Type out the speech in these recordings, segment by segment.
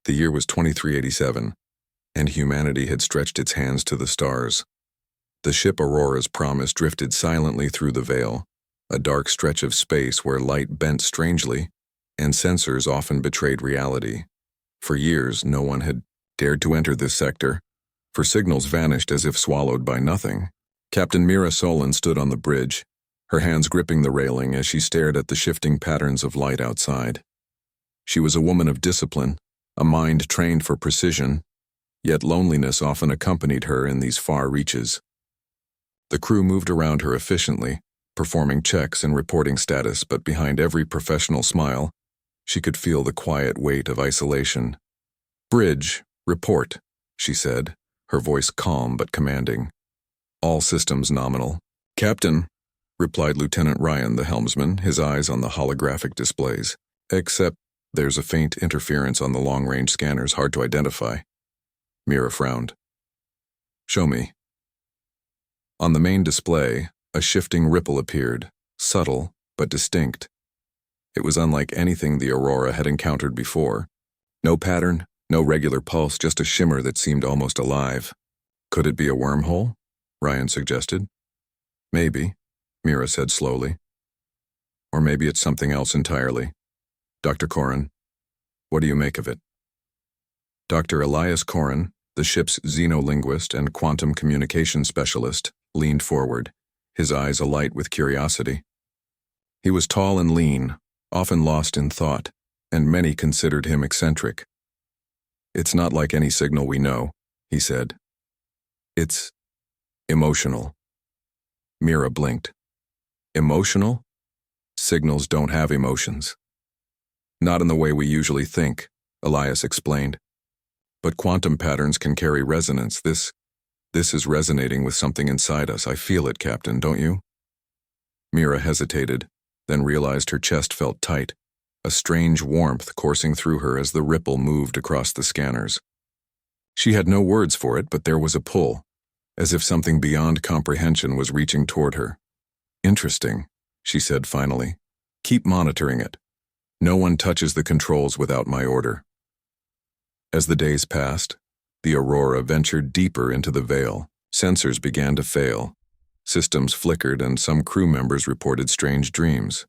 The year was 2387, and humanity had stretched its hands to the stars. The ship Aurora's promise drifted silently through the veil, a dark stretch of space where light bent strangely, and sensors often betrayed reality. For years, no one had dared to enter this sector, for signals vanished as if swallowed by nothing. Captain Mira Solon stood on the bridge, her hands gripping the railing as she stared at the shifting patterns of light outside. She was a woman of discipline, a mind trained for precision, yet loneliness often accompanied her in these far reaches. The crew moved around her efficiently, performing checks and reporting status, but behind every professional smile, she could feel the quiet weight of isolation. "Bridge, report," she said, her voice calm but commanding. "All systems nominal." "Captain," replied Lieutenant Ryan, the helmsman, his eyes on the holographic displays. "Except there's a faint interference on the long-range scanners, hard to identify." Mira frowned. "Show me." On the main display, a shifting ripple appeared, subtle but distinct. It was unlike anything the Aurora had encountered before. No pattern, no regular pulse, just a shimmer that seemed almost alive. "Could it be a wormhole?" Ryan suggested. "Maybe," Mira said slowly. "Or maybe it's something else entirely. Dr. Corrin, what do you make of it?" Dr. Elias Corrin, the ship's xenolinguist and quantum communication specialist, leaned forward, his eyes alight with curiosity. He was tall and lean, often lost in thought, and many considered him eccentric. "It's not like any signal we know," he said. "It's emotional." Mira blinked. "Emotional? Signals don't have emotions." "Not in the way we usually think," Elias explained. "But quantum patterns can carry resonance. This is resonating with something inside us. I feel it, Captain, don't you?" Mira hesitated, then realized her chest felt tight, a strange warmth coursing through her as the ripple moved across the scanners. She had no words for it, but there was a pull, as if something beyond comprehension was reaching toward her. "Interesting," she said finally. "Keep monitoring it. No one touches the controls without my order." As the days passed, the Aurora ventured deeper into the veil. Sensors began to fail. Systems flickered, and some crew members reported strange dreams.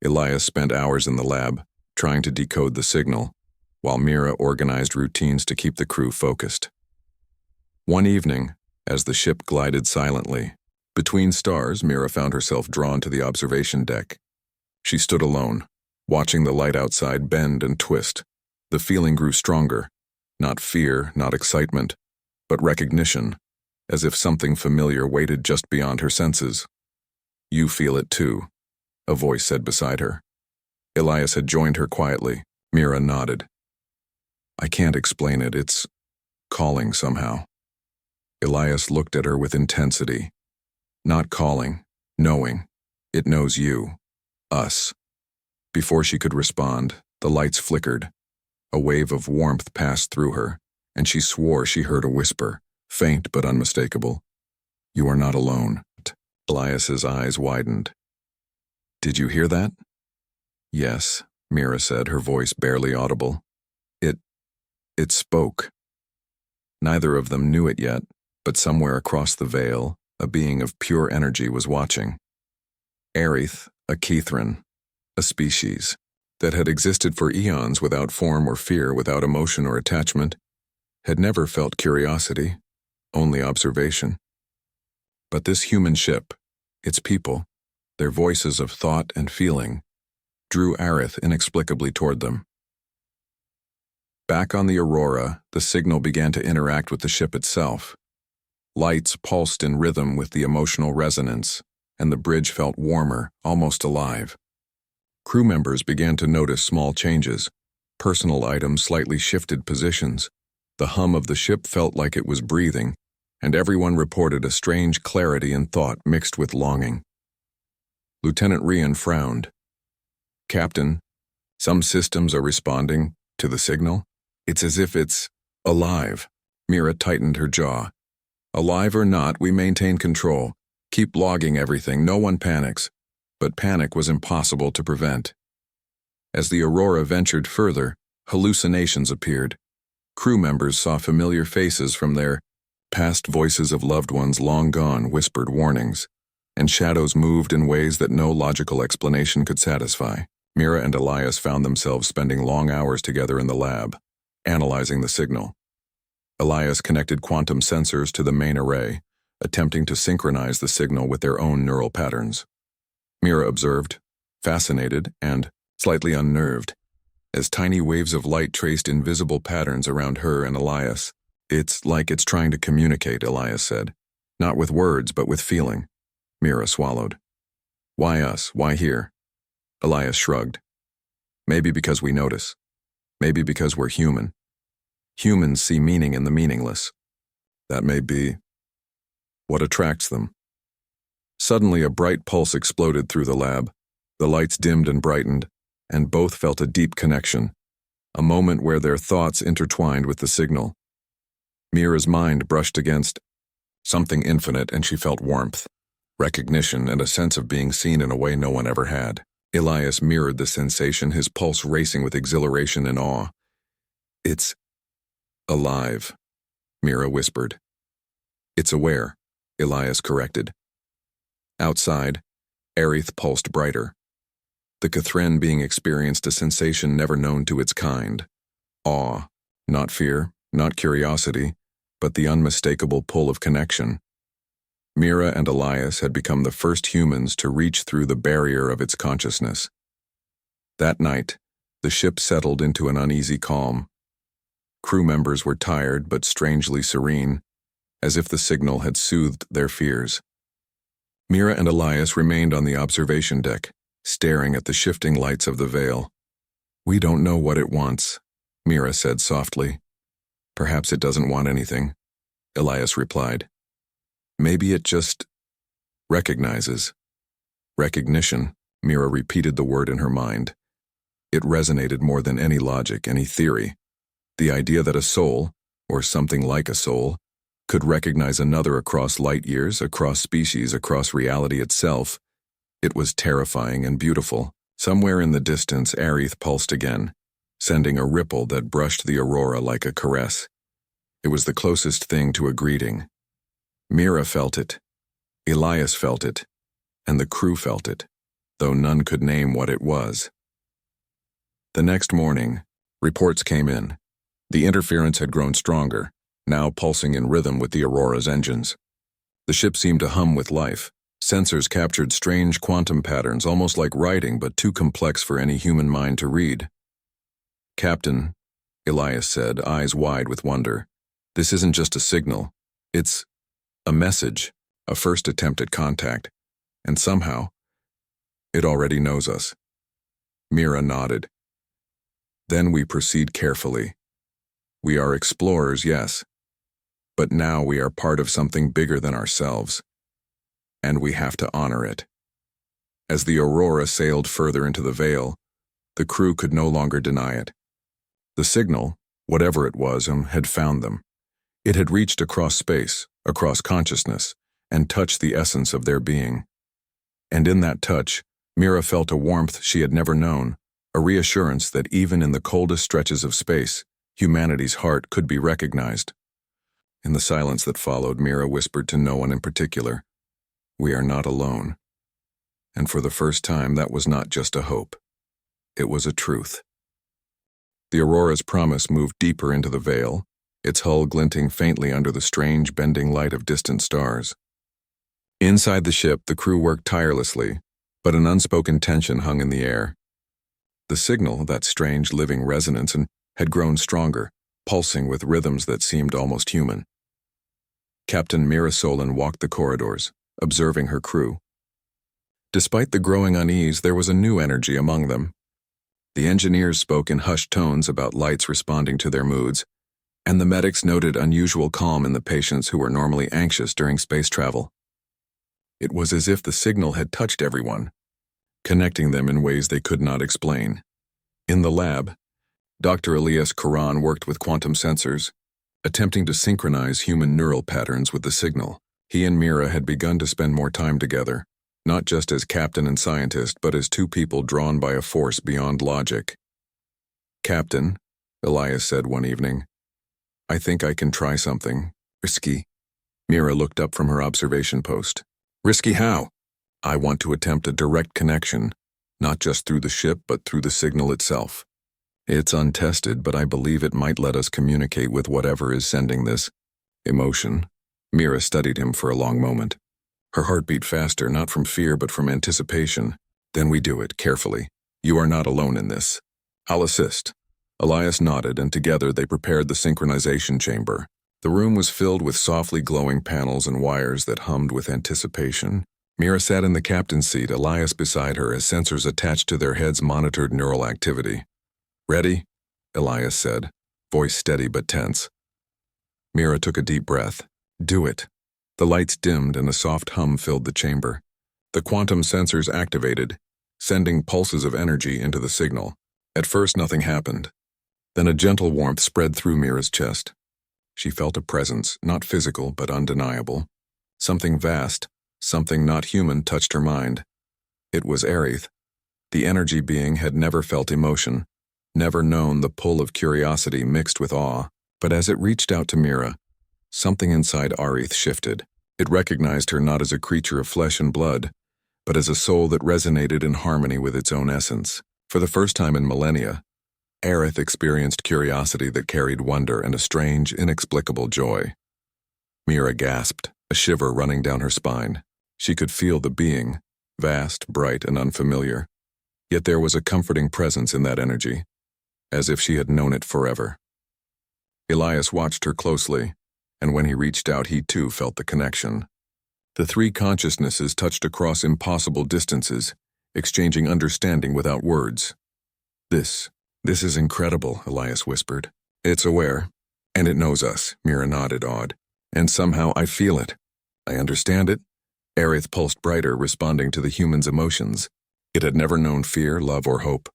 Elias spent hours in the lab, trying to decode the signal, while Mira organized routines to keep the crew focused. One evening, as the ship glided silently between stars, Mira found herself drawn to the observation deck. She stood alone, watching the light outside bend and twist. The feeling grew stronger, not fear, not excitement, but recognition, as if something familiar waited just beyond her senses. "You feel it too," a voice said beside her. Elias had joined her quietly. Mira nodded. "I can't explain it. It's calling somehow." Elias looked at her with intensity. "Not calling, knowing. It knows you. Us." Before she could respond, the lights flickered. A wave of warmth passed through her, and she swore she heard a whisper, faint but unmistakable. "You are not alone." Elias's eyes widened. "Did you hear that?" "Yes," Mira said, her voice barely audible. It spoke." Neither of them knew it yet, but somewhere across the veil, a being of pure energy was watching. Aerith, a Kethran, a species that had existed for eons without form or fear, without emotion or attachment, had never felt curiosity, only observation. But this human ship, its people, their voices of thought and feeling, drew Aerith inexplicably toward them. Back on the Aurora, the signal began to interact with the ship itself. Lights pulsed in rhythm with the emotional resonance, and the bridge felt warmer, almost alive. Crew members began to notice small changes. Personal items slightly shifted positions. The hum of the ship felt like it was breathing, and everyone reported a strange clarity in thought mixed with longing. Lieutenant Ryan frowned. "Captain, some systems are responding to the signal. It's as if it's alive." Mira tightened her jaw. "Alive or not, we maintain control. Keep logging everything, no one panics." But panic was impossible to prevent. As the Aurora ventured further, Hallucinations appeared. Crew members saw familiar faces from their past. Voices of loved ones long gone whispered warnings, and shadows moved in ways that no logical explanation could satisfy. Mira and Elias found themselves spending long hours together in the lab, analyzing the signal. Elias connected quantum sensors to the main array, attempting to synchronize the signal with their own neural patterns. Mira observed, fascinated and slightly unnerved, as tiny waves of light traced invisible patterns around her and Elias. "It's like it's trying to communicate," Elias said. "Not with words, but with feeling." Mira swallowed. "Why us? Why here?" Elias shrugged. "Maybe because we notice. Maybe because we're human. Humans see meaning in the meaningless. That may be what attracts them." Suddenly, a bright pulse exploded through the lab. The lights dimmed and brightened, and both felt a deep connection, a moment where their thoughts intertwined with the signal. Mira's mind brushed against something infinite, and she felt warmth, recognition, and a sense of being seen in a way no one ever had. Elias mirrored the sensation, his pulse racing with exhilaration and awe. "It's alive," Mira whispered. "It's aware," Elias corrected. Outside, Aerith pulsed brighter. The Cathren being experienced a sensation never known to its kind. Awe, not fear, not curiosity, but the unmistakable pull of connection. Mira and Elias had become the first humans to reach through the barrier of its consciousness. That night, the ship settled into an uneasy calm. Crew members were tired but strangely serene, as if the signal had soothed their fears. Mira and Elias remained on the observation deck, staring at the shifting lights of the veil. "We don't know what it wants," Mira said softly. "Perhaps it doesn't want anything," Elias replied. "Maybe it just recognizes." Recognition, Mira repeated the word in her mind. It resonated more than any logic, any theory. The idea that a soul, or something like a soul, could recognize another across light years, across species, across reality itself. It was terrifying and beautiful. Somewhere in the distance, Aerith pulsed again, sending a ripple that brushed the aurora like a caress. It was the closest thing to a greeting. Mira felt it, Elias felt it, and the crew felt it, though none could name what it was. The next morning, reports came in. The interference had grown stronger, now pulsing in rhythm with the Aurora's engines. The ship seemed to hum with life. Sensors captured strange quantum patterns, almost like writing, but too complex for any human mind to read. "Captain," Elias said, eyes wide with wonder, "this isn't just a signal. It's a message, a first attempt at contact. And somehow, it already knows us." Mira nodded. "Then we proceed carefully. We are explorers, yes, but now we are part of something bigger than ourselves, and we have to honor it." As the Aurora sailed further into the veil, the crew could no longer deny it. The signal, whatever it was, had found them. It had reached across space, across consciousness, and touched the essence of their being. And in that touch, Mira felt a warmth she had never known, a reassurance that even in the coldest stretches of space, humanity's heart could be recognized. In the silence that followed, Mira whispered to no one in particular, "We are not alone." And for the first time, that was not just a hope. It was a truth. The Aurora's promise moved deeper into the veil, its hull glinting faintly under the strange bending light of distant stars. Inside the ship, the crew worked tirelessly, but an unspoken tension hung in the air. The signal, that strange living resonance, had grown stronger, pulsing with rhythms that seemed almost human. Captain Mira Solon walked the corridors, observing her crew. Despite the growing unease, there was a new energy among them. The engineers spoke in hushed tones about lights responding to their moods, and the medics noted unusual calm in the patients who were normally anxious during space travel. It was as if the signal had touched everyone, connecting them in ways they could not explain. In the lab, Dr. Elias Karan worked with quantum sensors, attempting to synchronize human neural patterns with the signal. He and Mira had begun to spend more time together, not just as captain and scientist, but as two people drawn by a force beyond logic. "Captain," Elias said one evening. "I think I can try something risky." Mira looked up from her observation post. "Risky how?" "I want to attempt a direct connection, not just through the ship but through the signal itself. It's untested, but I believe it might let us communicate with whatever is sending this emotion." Mira studied him for a long moment. Her heart beat faster, not from fear but from anticipation. "Then we do it, carefully. You are not alone in this. I'll assist." Elias nodded, and together they prepared the synchronization chamber. The room was filled with softly glowing panels and wires that hummed with anticipation. Mira sat in the captain's seat, Elias beside her, as sensors attached to their heads monitored neural activity. "Ready?" Elias said, voice steady but tense. Mira took a deep breath. "Do it." The lights dimmed and a soft hum filled the chamber. The quantum sensors activated, sending pulses of energy into the signal. At first nothing happened. Then a gentle warmth spread through Mira's chest. She felt a presence, not physical but undeniable. Something vast, something not human touched her mind. It was Aerith. The energy being had never felt emotion, never known the pull of curiosity mixed with awe. But as it reached out to Mira, something inside Aerith shifted. It recognized her not as a creature of flesh and blood, but as a soul that resonated in harmony with its own essence. For the first time in millennia, Aerith experienced curiosity that carried wonder and a strange, inexplicable joy. Mira gasped, a shiver running down her spine. She could feel the being, vast, bright, and unfamiliar. Yet there was a comforting presence in that energy, as if she had known it forever. Elias watched her closely, and when he reached out, he too felt the connection. The three consciousnesses touched across impossible distances, exchanging understanding without words. This is incredible," Elias whispered. "It's aware, and it knows us," Mira nodded, awed. "And somehow I feel it. I understand it." Aerith pulsed brighter, responding to the human's emotions. It had never known fear, love, or hope.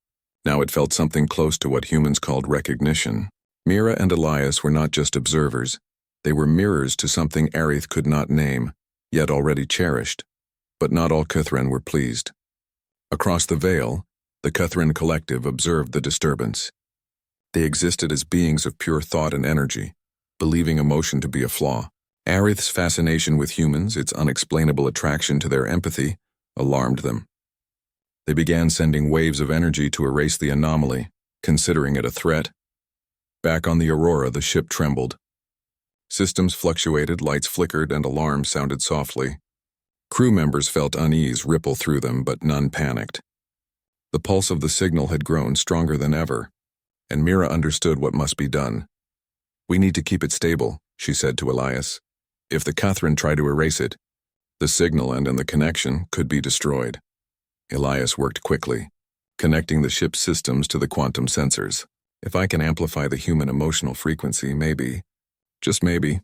Now it felt something close to what humans called recognition. Mira and Elias were not just observers. They were mirrors to something Aerith could not name, yet already cherished. But not all Cuthran were pleased. Across the veil, the Cuthran collective observed the disturbance. They existed as beings of pure thought and energy, believing emotion to be a flaw. Aerith's fascination with humans, its unexplainable attraction to their empathy, alarmed them. They began sending waves of energy to erase the anomaly, considering it a threat. Back on the Aurora, the ship trembled. Systems fluctuated, lights flickered, and alarms sounded softly. Crew members felt unease ripple through them, but none panicked. The pulse of the signal had grown stronger than ever, and Mira understood what must be done. "We need to keep it stable," she said to Elias. "If the Cuthran try to erase it, the signal and the connection could be destroyed." Elias worked quickly, connecting the ship's systems to the quantum sensors. "If I can amplify the human emotional frequency, maybe, just maybe,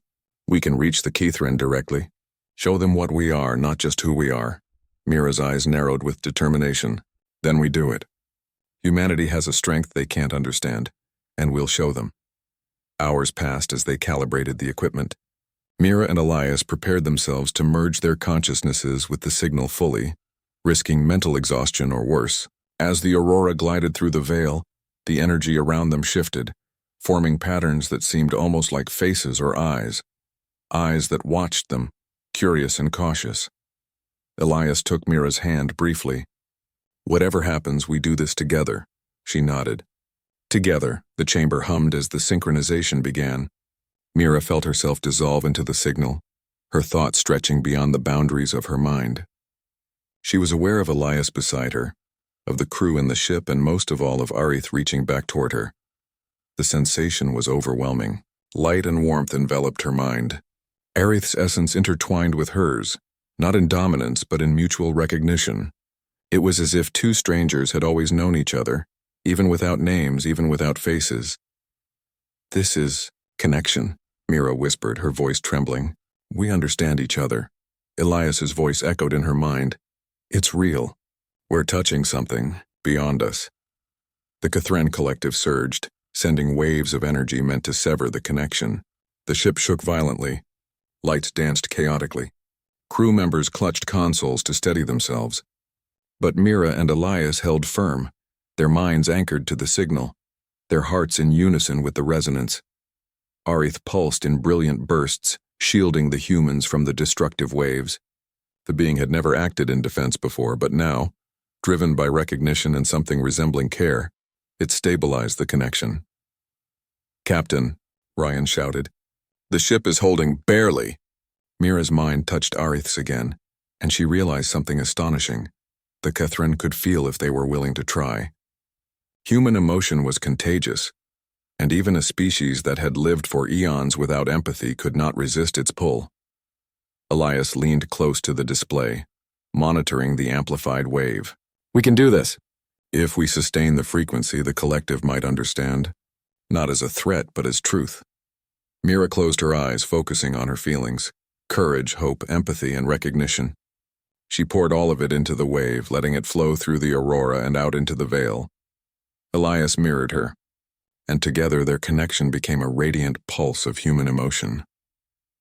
we can reach the Cuthran directly. Show them what we are, not just who we are." Mira's eyes narrowed with determination. "Then we do it. Humanity has a strength they can't understand, and we'll show them." Hours passed as they calibrated the equipment. Mira and Elias prepared themselves to merge their consciousnesses with the signal fully, risking mental exhaustion or worse. As the Aurora glided through the veil, the energy around them shifted, forming patterns that seemed almost like faces or eyes that watched them, curious and cautious. Elias took Mira's hand briefly. "Whatever happens, we do this together," she nodded. Together, the chamber hummed as the synchronization began. Mira felt herself dissolve into the signal, her thoughts stretching beyond the boundaries of her mind. She was aware of Elias beside her, of the crew in the ship, and most of all of Aerith reaching back toward her. The sensation was overwhelming. Light and warmth enveloped her mind. Aerith's essence intertwined with hers, not in dominance but in mutual recognition. It was as if two strangers had always known each other, even without names, even without faces. "This is connection," Mira whispered, her voice trembling. "We understand each other." Elias's voice echoed in her mind. "It's real. We're touching something beyond us." The Cuthran collective surged, sending waves of energy meant to sever the connection. The ship shook violently. Lights danced chaotically. Crew members clutched consoles to steady themselves. But Mira and Elias held firm, their minds anchored to the signal. their hearts in unison with the resonance. Arith pulsed in brilliant bursts, shielding the humans from the destructive waves. The being had never acted in defense before, but now, driven by recognition and something resembling care, it stabilized the connection. "Captain," Ryan shouted. "The ship is holding barely." Mira's mind touched Arith's again, and she realized something astonishing. The Catherine could feel if they were willing to try. Human emotion was contagious, and even a species that had lived for eons without empathy could not resist its pull. Elias leaned close to the display, monitoring the amplified wave. "We can do this." "If we sustain the frequency, the collective might understand. Not as a threat, but as truth." Mira closed her eyes, focusing on her feelings. Courage, hope, empathy, and recognition. She poured all of it into the wave, letting it flow through the aurora and out into the veil. Elias mirrored her, and together their connection became a radiant pulse of human emotion.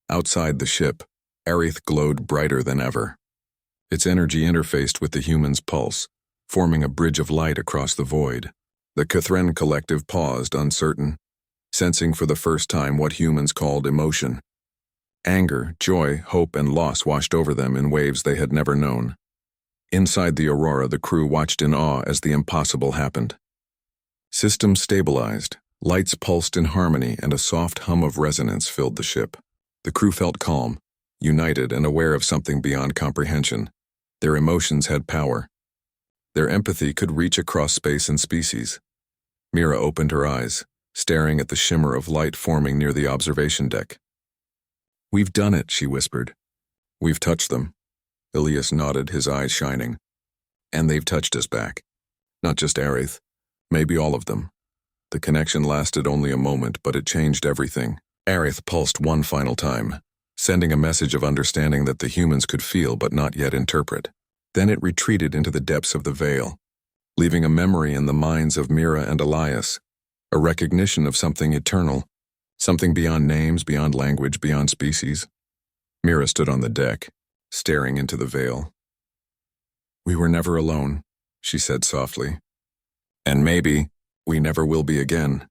Outside the ship, Arith glowed brighter than ever. Its energy interfaced with the human's pulse, forming a bridge of light across the void. The Catherine collective paused, uncertain, sensing for the first time what humans called emotion. Anger, joy, hope, and loss washed over them in waves they had never known. Inside the aurora, the crew watched in awe as the impossible happened. Systems stabilized, lights pulsed in harmony, and a soft hum of resonance filled the ship. The crew felt calm, united, and aware of something beyond comprehension. Their emotions had power. Their empathy could reach across space and species. Mira opened her eyes, staring at the shimmer of light forming near the observation deck. "We've done it," she whispered. "We've touched them." Elias nodded, his eyes shining. "And they've touched us back. Not just Arith, maybe all of them." The connection lasted only a moment, but it changed everything. Arith pulsed one final time, sending a message of understanding that the humans could feel but not yet interpret. Then it retreated into the depths of the veil, leaving a memory in the minds of Mira and Elias, a recognition of something eternal, something beyond names, beyond language, beyond species. Mira stood on the deck, staring into the veil. "We were never alone," she said softly. "And maybe we never will be again."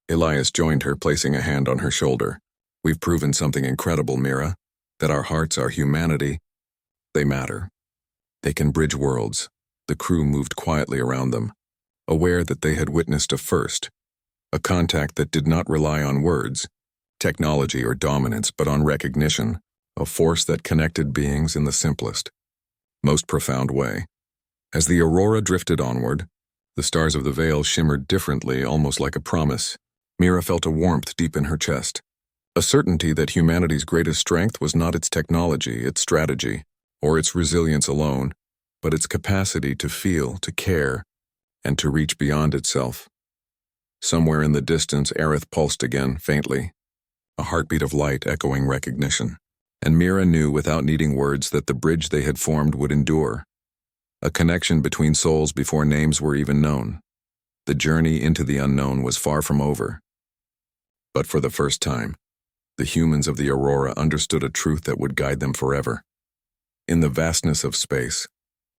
Elias joined her, placing a hand on her shoulder. "We've proven something incredible, Mira, that our hearts, our humanity, they matter. They can bridge worlds." The crew moved quietly around them, aware that they had witnessed a first, a contact that did not rely on words, technology, or dominance, but on recognition, a force that connected beings in the simplest, most profound way. As the aurora drifted onward, the stars of the veil shimmered differently, almost like a promise. Mira felt a warmth deep in her chest, a certainty that humanity's greatest strength was not its technology, its strategy, or its resilience alone, but its capacity to feel, to care, and to reach beyond itself. Somewhere in the distance, Arith pulsed again, faintly, a heartbeat of light echoing recognition. And Mira knew without needing words that the bridge they had formed would endure, a connection between souls before names were even known. The journey into the unknown was far from over. But for the first time, the humans of the aurora understood a truth that would guide them forever. In the vastness of space,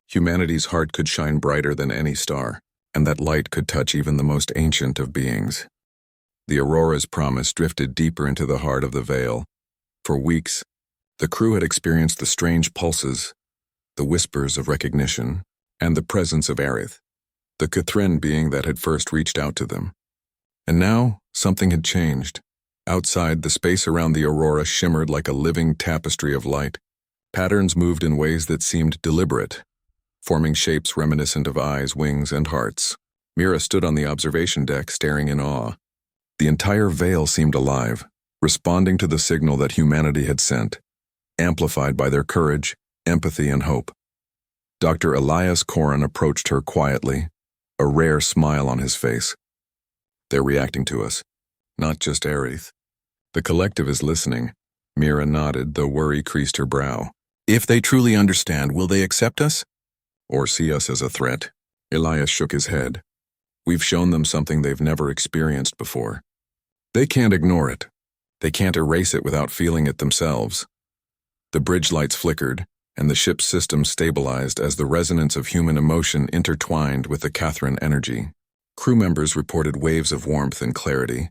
humanity's heart could shine brighter than any star, and that light could touch even the most ancient of beings. The aurora's promise drifted deeper into the heart of the veil. For weeks, the crew had experienced the strange pulses, the whispers of recognition, and the presence of Arith, the Catherine being that had first reached out to them. And now, something had changed. Outside, the space around the aurora shimmered like a living tapestry of light. Patterns moved in ways that seemed deliberate, forming shapes reminiscent of eyes, wings, and hearts. Mira stood on the observation deck, staring in awe. The entire veil seemed alive, responding to the signal that humanity had sent, amplified by their courage, empathy, and hope. Dr. Elias Corrin approached her quietly, a rare smile on his face. "They're reacting to us, not just Arith. The collective is listening." Mira nodded, though worry creased her brow. "If they truly understand, will they accept us? Or see us as a threat?" Elias shook his head. "We've shown them something they've never experienced before. They can't ignore it. They can't erase it without feeling it themselves." The bridge lights flickered, and the ship's system stabilized as the resonance of human emotion intertwined with the Catherine energy. Crew members reported waves of warmth and clarity.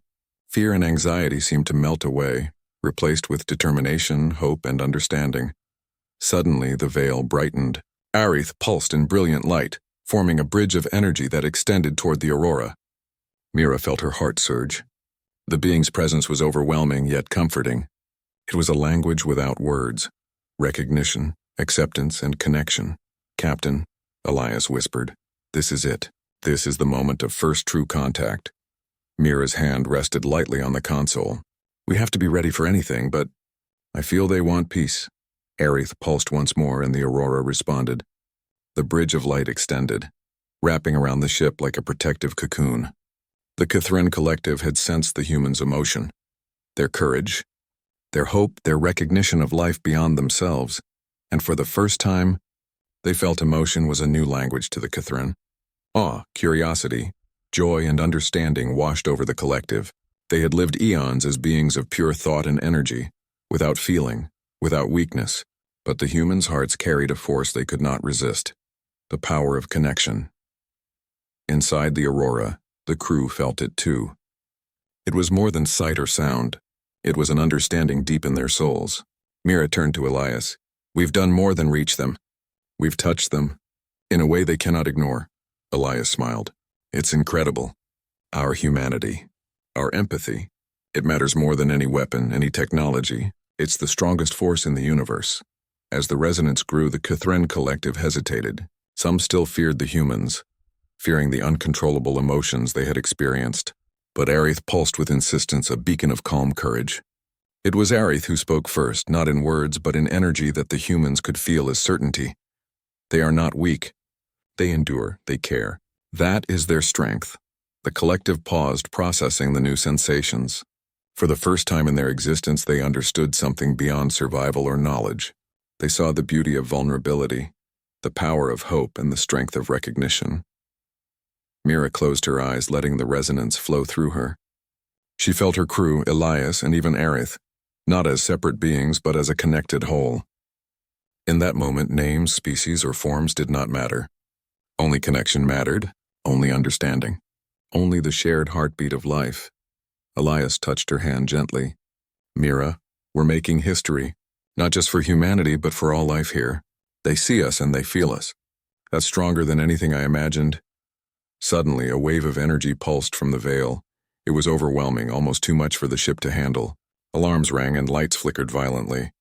Fear and anxiety seemed to melt away, replaced with determination, hope, and understanding. Suddenly, the veil brightened. Aerith pulsed in brilliant light, forming a bridge of energy that extended toward the aurora. Mira felt her heart surge. The being's presence was overwhelming yet comforting. It was a language without words. Recognition, acceptance, and connection. "Captain," Elias whispered, "this is it. This is the moment of first true contact." Mira's hand rested lightly on the console. "We have to be ready for anything, but I feel they want peace." Aerith pulsed once more, and the aurora responded. The bridge of light extended, wrapping around the ship like a protective cocoon. The Catherine Collective had sensed the humans' emotion, their courage, their hope, their recognition of life beyond themselves, and for the first time, they felt emotion was a new language to the Catherine. Awe, curiosity, joy, and understanding washed over the collective. They had lived eons as beings of pure thought and energy, without feeling, without weakness, but the humans' hearts carried a force they could not resist, the power of connection. Inside the aurora, the crew felt it too. It was more than sight or sound. It was an understanding deep in their souls. Mira turned to Elias. "We've done more than reach them. We've touched them, in a way they cannot ignore." Elias smiled. "It's incredible. Our humanity, our empathy. It matters more than any weapon, any technology. It's the strongest force in the universe." As the resonance grew, the Catherine Collective hesitated. Some still feared the humans, fearing the uncontrollable emotions they had experienced. But Aerith pulsed with insistence, a beacon of calm courage. It was Aerith who spoke first, not in words, but in energy that the humans could feel as certainty. They are not weak. They endure, they care. That is their strength. The collective paused, processing the new sensations. For the first time in their existence, they understood something beyond survival or knowledge. They saw the beauty of vulnerability, the power of hope, and the strength of recognition. Mira closed her eyes, letting the resonance flow through her. She felt her crew, Elias, and even Aerith, not as separate beings, but as a connected whole. In that moment, names, species, or forms did not matter. Only connection mattered, only understanding, only the shared heartbeat of life. Elias touched her hand gently. "Mira, we're making history, not just for humanity, but for all life here. They see us and they feel us. That's stronger than anything I imagined." Suddenly, a wave of energy pulsed from the veil. It was overwhelming, almost too much for the ship to handle. Alarms rang and lights flickered violently.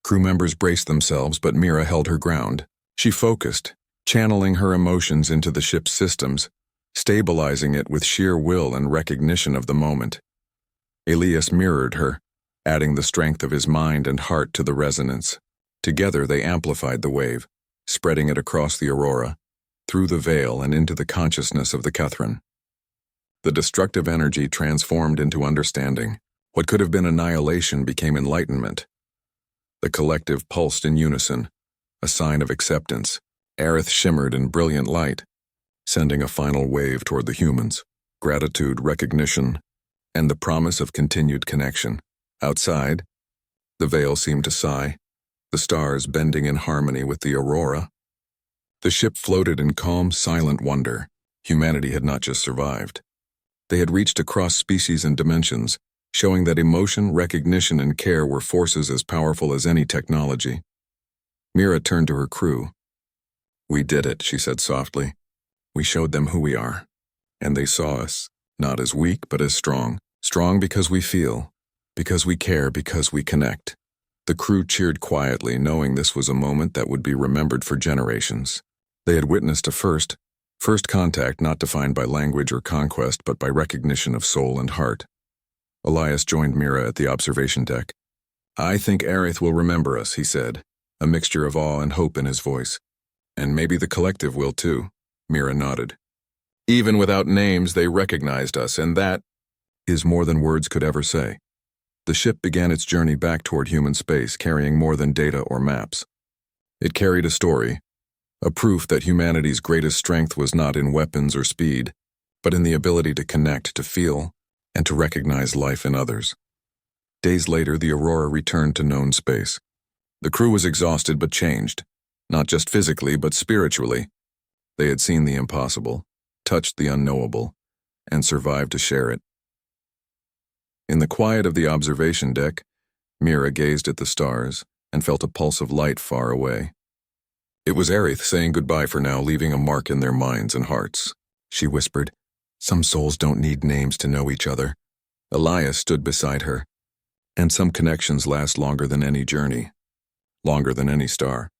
Crew members braced themselves, but Mira held her ground. She focused, channeling her emotions into the ship's systems, stabilizing it with sheer will and recognition of the moment. Elias mirrored her, adding the strength of his mind and heart to the resonance. Together they amplified the wave, spreading it across the aurora, through the veil and into the consciousness of the Catherine. The destructive energy transformed into understanding. What could have been annihilation became enlightenment. The collective pulsed in unison, a sign of acceptance. Aerith shimmered in brilliant light, sending a final wave toward the humans. Gratitude, recognition, and the promise of continued connection. Outside, the veil seemed to sigh, the stars bending in harmony with the aurora. The ship floated in calm, silent wonder. Humanity had not just survived. They had reached across species and dimensions, showing that emotion, recognition, and care were forces as powerful as any technology. Mira turned to her crew. "We did it," she said softly. "We showed them who we are. And they saw us, not as weak, but as strong. Strong because we feel, because we care, because we connect." The crew cheered quietly, knowing this was a moment that would be remembered for generations. They had witnessed a first contact not defined by language or conquest, but by recognition of soul and heart. Elias joined Mira at the observation deck. "I think Aerith will remember us," he said, a mixture of awe and hope in his voice. "And maybe the collective will too," Mira nodded. "Even without names, they recognized us, and that is more than words could ever say." The ship began its journey back toward human space, carrying more than data or maps. It carried a story, a proof that humanity's greatest strength was not in weapons or speed, but in the ability to connect, to feel, and to recognize life in others. Days later, the Aurora returned to known space. The crew was exhausted but changed, not just physically but spiritually. They had seen the impossible, touched the unknowable, and survived to share it. In the quiet of the observation deck, Mira gazed at the stars and felt a pulse of light far away. It was Aerith saying goodbye for now, leaving a mark in their minds and hearts. She whispered, "Some souls don't need names to know each other." Elias stood beside her. "And some connections last longer than any journey, longer than any star."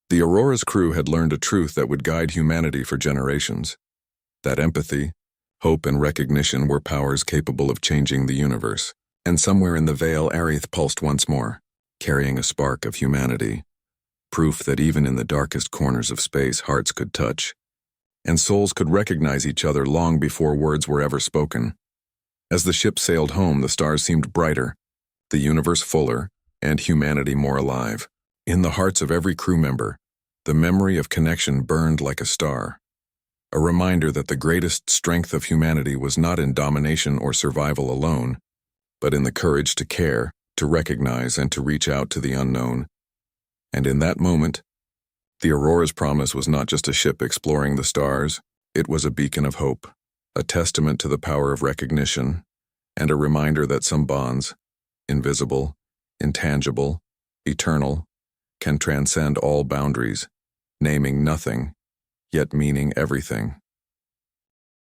The Aurora's crew had learned a truth that would guide humanity for generations. That empathy, hope, and recognition were powers capable of changing the universe. And somewhere in the veil, Aerith pulsed once more, carrying a spark of humanity. Proof that even in the darkest corners of space, hearts could touch, and souls could recognize each other long before words were ever spoken. As the ship sailed home, the stars seemed brighter, the universe fuller, and humanity more alive. In the hearts of every crew member, the memory of connection burned like a star, a reminder that the greatest strength of humanity was not in domination or survival alone, but in the courage to care, to recognize, and to reach out to the unknown. And in that moment, the Aurora's promise was not just a ship exploring the stars, it was a beacon of hope, a testament to the power of recognition, and a reminder that some bonds, invisible, intangible, eternal, can transcend all boundaries, naming nothing, yet meaning everything.